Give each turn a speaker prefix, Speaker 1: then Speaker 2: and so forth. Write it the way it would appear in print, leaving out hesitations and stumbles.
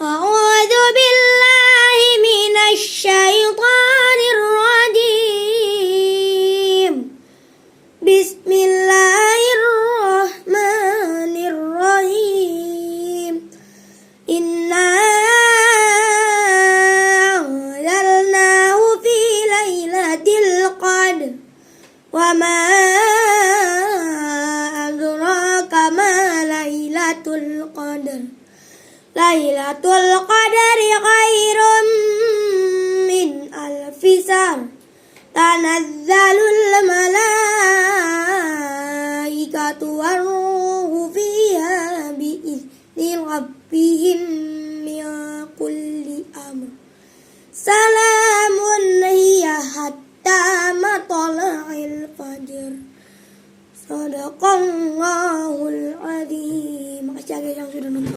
Speaker 1: أعوذ بالله من الشيطان الرجيم. بسم الله الرحمن الرحيم. إنا أنزلناه في ليلة القدر وما أدراك ما ليلة القدر. ليلة القدر خير من ألف شهر. تنزل الملائكة والروح فيها بإذن ربهم من كل أمر. سلام هي حتى مطلع الفجر. Sadaqallahul Azim. Makasih guys yang sudah nonton.